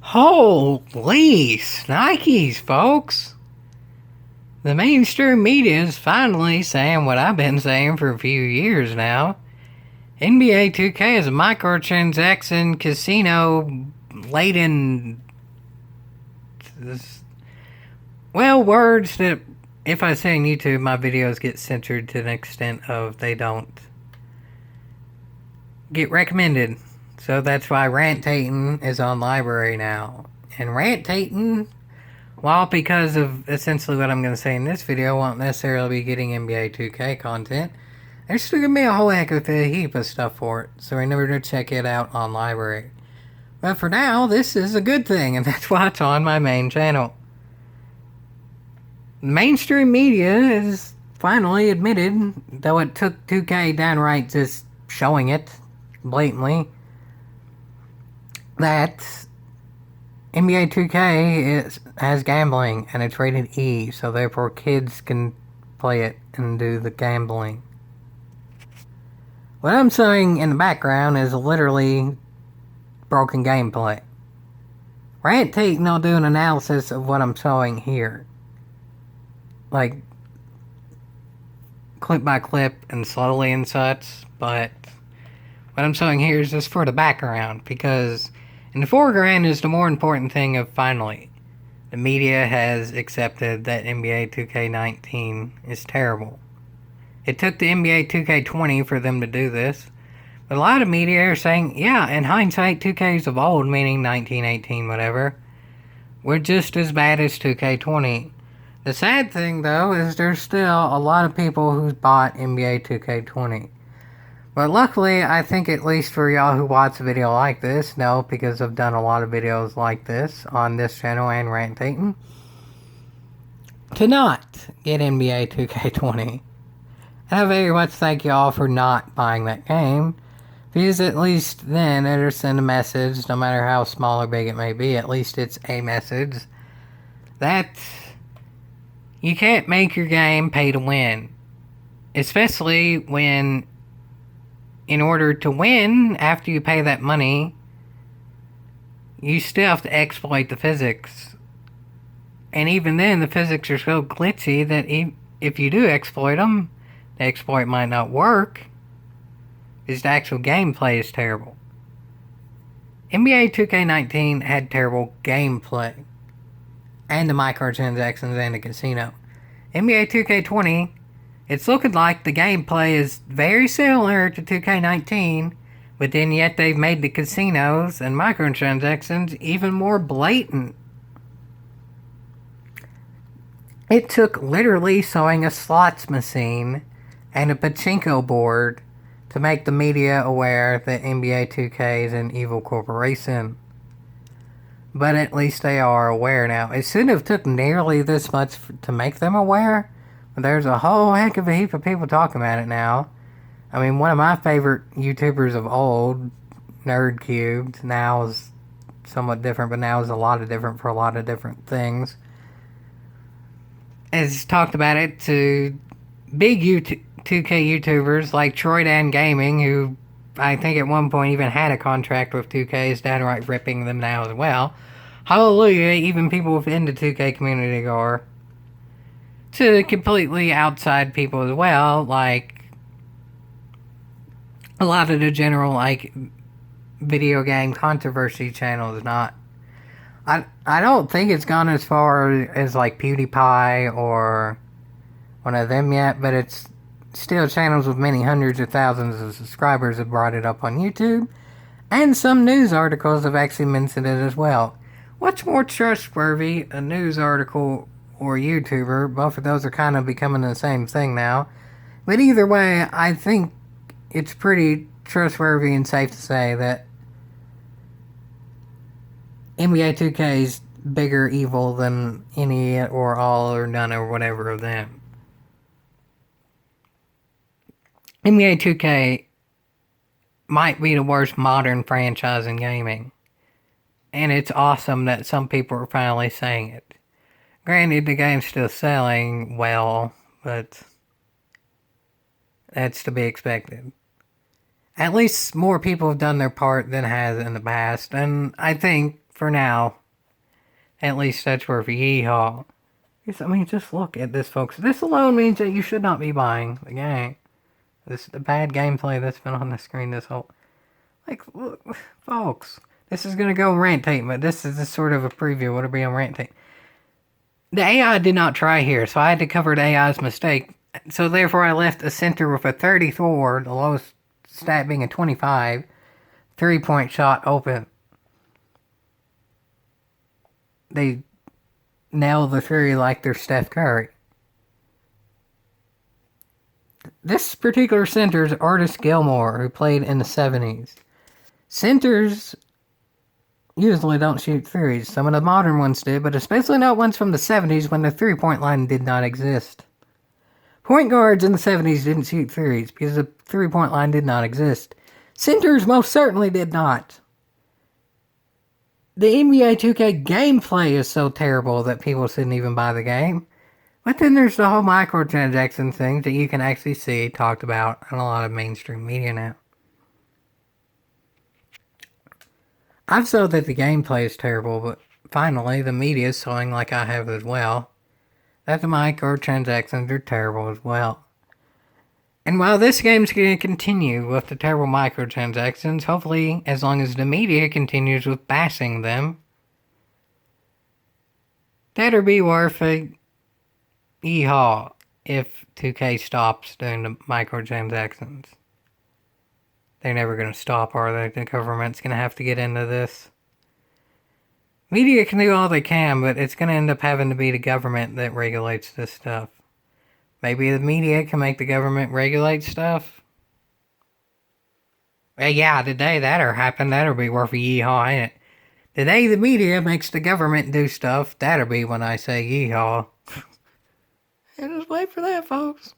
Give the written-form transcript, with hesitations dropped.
Holy Nikes, folks! The mainstream media is finally saying what I've been saying for a few years now. NBA 2K is a microtransaction casino laden. Well, words that if I say on YouTube, my videos get censored to an extent of they don't get recommended. So that's why Rantating is on library now. And Rantating, while because of essentially what I'm going to say in this video, won't necessarily be getting NBA 2K content, there's still going to be a whole heck of a heap of stuff for it. So remember to check it out on library. But for now, this is a good thing, and that's why it's on my main channel. Mainstream media has finally admitted, though it took 2K downright just showing it blatantly, that NBA 2K has gambling and it's rated E, so therefore kids can play it and do the gambling. What I'm saying in the background is literally broken gameplay. Rantating, I'll do an analysis of what I'm showing here. Like, clip by clip and slowly and such, but what I'm showing here is just for the background, because in the foreground is the more important thing of finally, the media has accepted that NBA 2K19 is terrible. It took the NBA 2K20 for them to do this, but a lot of media are saying, yeah, in hindsight, 2Ks of old, meaning 1918, whatever, were just as bad as 2K20. The sad thing, though, is there's still a lot of people who bought NBA 2K20. But luckily, I think at least for y'all who watch a video like this, know, because I've done a lot of videos like this on this channel and Rantating, to not get NBA 2K20. And I very much thank y'all for not buying that game, because at least then it'll send a message, no matter how small or big it may be, at least it's a message, that you can't make your game pay to win. Especially when, in order to win, after you pay that money, you still have to exploit the physics. And even then, the physics are so glitchy that if you do exploit them, the exploit might not work, because the actual gameplay is terrible. NBA 2K19 had terrible gameplay, and the microtransactions and the casino. NBA 2K20, it's looking like the gameplay is very similar to 2K19, but then yet they've made the casinos and microtransactions even more blatant. It took literally sewing a slots machine and a pachinko board to make the media aware that NBA 2K is an evil corporation. But at least they are aware now. It shouldn't have took nearly this much to make them aware, but there's a whole heck of a heap of people talking about it now. I mean, one of my favorite YouTubers of old, NerdCubed, now is somewhat different, but now is a lot of different for a lot of different things, has talked about it to big 2K YouTubers like Troydan Gaming, who I think at one point even had a contract with 2K, is downright ripping them now as well. Hallelujah, even people within the 2K community are. To completely outside people as well, like a lot of the general, like, video game controversy channels. Not, I don't think it's gone as far as like PewDiePie or one of them yet, but it's still channels with many hundreds of thousands of subscribers have brought it up on YouTube, and some news articles have actually mentioned it as well. What's more trustworthy, a news article or a YouTuber? Both of those are kind of becoming the same thing now. But either way, I think it's pretty trustworthy and safe to say that NBA 2K is bigger evil than any or all or none or whatever of them. NBA 2K might be the worst modern franchise in gaming. And it's awesome that some people are finally saying it. Granted, the game's still selling well, but that's to be expected. At least more people have done their part than has in the past, and I think for now. At least that's worth a yeehaw. I mean, just look at this, folks. This alone means that you should not be buying the game. This is the bad gameplay that's been on the screen this whole... Like, look, folks. This is going to go rant tape, but this is just sort of a preview. What'll be on rant tape. The AI did not try here, so I had to cover the AI's mistake. So therefore I left a center with a 34, the lowest stat being a 25, 3-point shot open. They nail the three like they're Steph Curry. This particular center is Artis Gilmore, who played in the 70s. Centers usually don't shoot threes. Some of the modern ones did, but especially not ones from the 70s when the three-point line did not exist. Point guards in the 70s didn't shoot threes because the three-point line did not exist. Centers most certainly did not. The NBA 2K gameplay is so terrible that people shouldn't even buy the game. But then there's the whole microtransaction thing that you can actually see talked about in a lot of mainstream media now. I've said that the gameplay is terrible, but finally the media is showing, like I have as well, that the microtransactions are terrible as well. And while this game's going to continue with the terrible microtransactions, hopefully, as long as the media continues with bashing them, that'll be worth a yeehaw if 2K stops doing the microtransactions. They're never going to stop, are they? The government's going to have to get into this. Media can do all they can, but it's going to end up having to be the government that regulates this stuff. Maybe the media can make the government regulate stuff. Well, yeah, the day that'll happen, that'll be worth a yeehaw, ain't it? The day the media makes the government do stuff, that'll be when I say yeehaw. And just wait for that, folks.